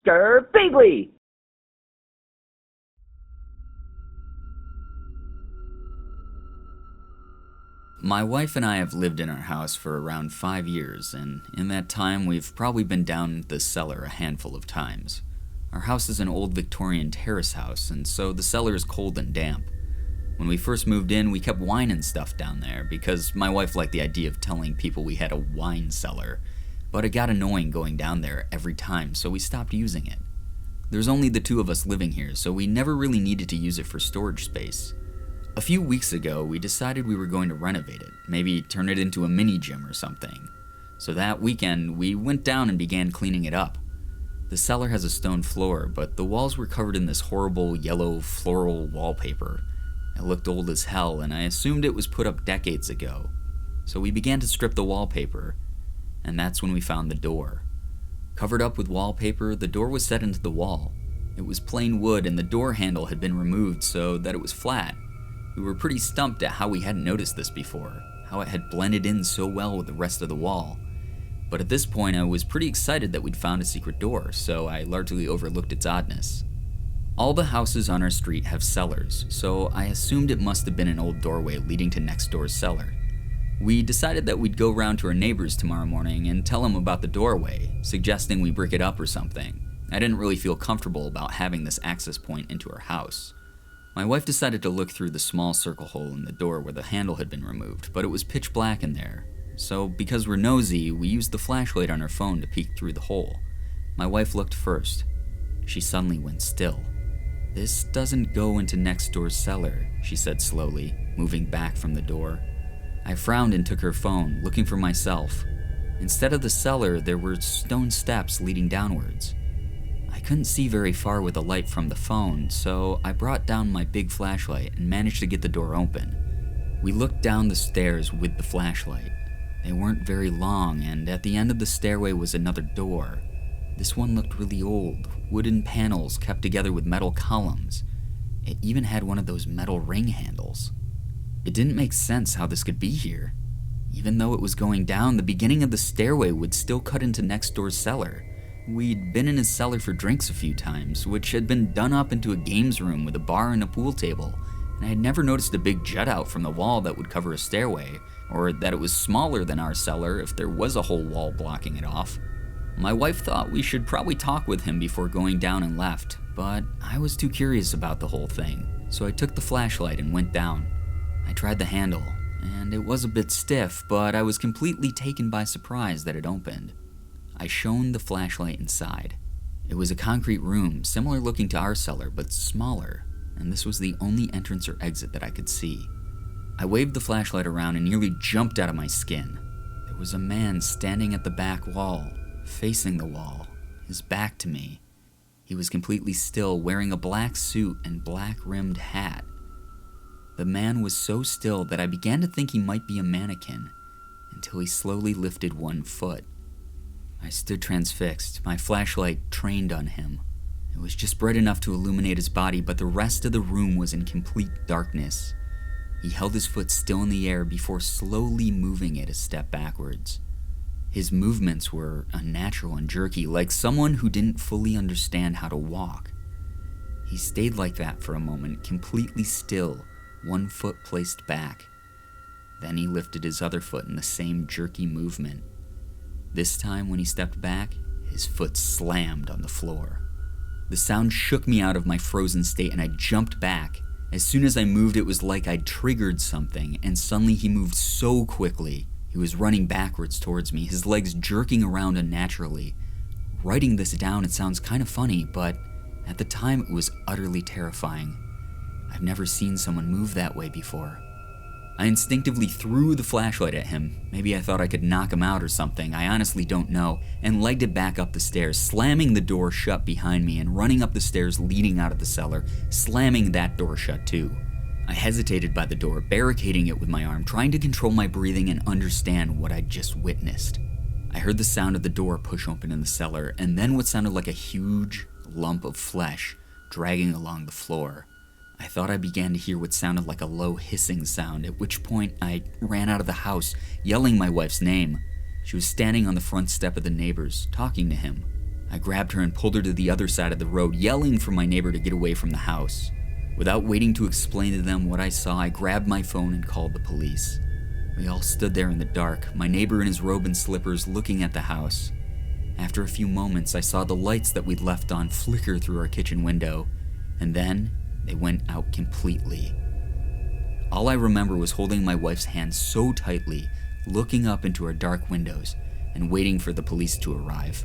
Girbeagly! My wife and I have lived in our house for around 5 years, and in that time we've probably been down the cellar a handful of times. Our house is an old Victorian terrace house, and so the cellar is cold and damp. When we first moved in, we kept wine and stuff down there because my wife liked the idea of telling people we had a wine cellar, but it got annoying going down there every time, so we stopped using it. There's only the two of us living here, so we never really needed to use it for storage space. A few weeks ago, we decided we were going to renovate it, maybe turn it into a mini gym or something. So that weekend, we went down and began cleaning it up. The cellar has a stone floor, but the walls were covered in this horrible yellow floral wallpaper. It looked old as hell, and I assumed it was put up decades ago. So we began to strip the wallpaper, and that's when we found the door. Covered up with wallpaper, the door was set into the wall. It was plain wood, and the door handle had been removed so that it was flat. We were pretty stumped at how we hadn't noticed this before, how it had blended in so well with the rest of the wall. But at this point, I was pretty excited that we'd found a secret door, so I largely overlooked its oddness. All the houses on our street have cellars, so I assumed it must have been an old doorway leading to next door's cellar. We decided that we'd go round to our neighbors tomorrow morning and tell them about the doorway, suggesting we brick it up or something. I didn't really feel comfortable about having this access point into our house. My wife decided to look through the small circle hole in the door where the handle had been removed, but it was pitch black in there. So because we're nosy, we used the flashlight on her phone to peek through the hole. My wife looked first. She suddenly went still. "This doesn't go into next door's cellar," she said slowly, moving back from the door. I frowned and took her phone, looking for myself. Instead of the cellar, there were stone steps leading downwards. I couldn't see very far with the light from the phone, so I brought down my big flashlight and managed to get the door open. We looked down the stairs with the flashlight. They weren't very long, and at the end of the stairway was another door. This one looked really old, wooden panels kept together with metal columns. It even had one of those metal ring handles. It didn't make sense how this could be here. Even though it was going down, the beginning of the stairway would still cut into next door's cellar. We'd been in his cellar for drinks a few times, which had been done up into a games room with a bar and a pool table, and I had never noticed a big jut out from the wall that would cover a stairway, or that it was smaller than our cellar if there was a whole wall blocking it off. My wife thought we should probably talk with him before going down and left, but I was too curious about the whole thing, so I took the flashlight and went down. I tried the handle, and it was a bit stiff, but I was completely taken by surprise that it opened. I shone the flashlight inside. It was a concrete room, similar looking to our cellar, but smaller, and this was the only entrance or exit that I could see. I waved the flashlight around and nearly jumped out of my skin. There was a man standing at the back wall, facing the wall, his back to me. He was completely still, wearing a black suit and black-rimmed hat. The man was so still that I began to think he might be a mannequin, until he slowly lifted one foot. I stood transfixed, my flashlight trained on him. It was just bright enough to illuminate his body, but the rest of the room was in complete darkness. He held his foot still in the air before slowly moving it a step backwards. His movements were unnatural and jerky, like someone who didn't fully understand how to walk. He stayed like that for a moment, completely still, one foot placed back. Then he lifted his other foot in the same jerky movement. This time, when he stepped back, his foot slammed on the floor. The sound shook me out of my frozen state, and I jumped back. As soon as I moved, it was like I'd triggered something, and suddenly he moved so quickly. He was running backwards towards me, his legs jerking around unnaturally. Writing this down, it sounds kind of funny, but at the time it was utterly terrifying. I've never seen someone move that way before. I instinctively threw the flashlight at him. Maybe I thought I could knock him out or something, I honestly don't know, and legged it back up the stairs, slamming the door shut behind me and running up the stairs leading out of the cellar, slamming that door shut too. I hesitated by the door, barricading it with my arm, trying to control my breathing and understand what I'd just witnessed. I heard the sound of the door push open in the cellar, and then what sounded like a huge lump of flesh dragging along the floor. I thought I began to hear what sounded like a low hissing sound, at which point I ran out of the house, yelling my wife's name. She was standing on the front step of the neighbors, talking to him. I grabbed her and pulled her to the other side of the road, yelling for my neighbor to get away from the house. Without waiting to explain to them what I saw, I grabbed my phone and called the police. We all stood there in the dark, my neighbor in his robe and slippers looking at the house. After a few moments, I saw the lights that we'd left on flicker through our kitchen window, and then they went out completely. All I remember was holding my wife's hand so tightly, looking up into our dark windows, and waiting for the police to arrive.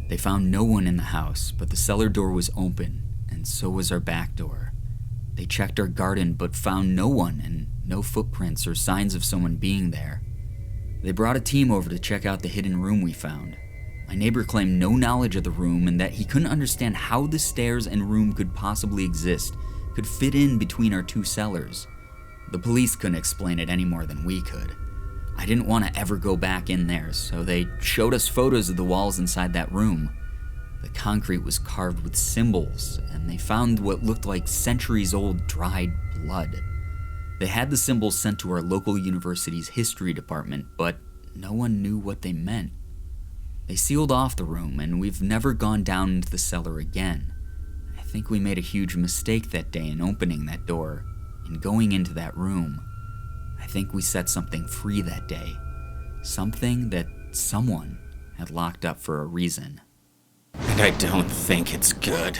They found no one in the house, but the cellar door was open, and so was our back door. They checked our garden, but found no one and no footprints or signs of someone being there. They brought a team over to check out the hidden room we found. My neighbor claimed no knowledge of the room and that he couldn't understand how the stairs and room could possibly exist, could fit in between our two cellars. The police couldn't explain it any more than we could. I didn't want to ever go back in there, so they showed us photos of the walls inside that room. The concrete was carved with symbols, and they found what looked like centuries-old dried blood. They had the symbols sent to our local university's history department, but no one knew what they meant. They sealed off the room, and we've never gone down into the cellar again. I think we made a huge mistake that day in opening that door, in going into that room. I think we set something free that day. Something that someone had locked up for a reason. And I don't think it's good.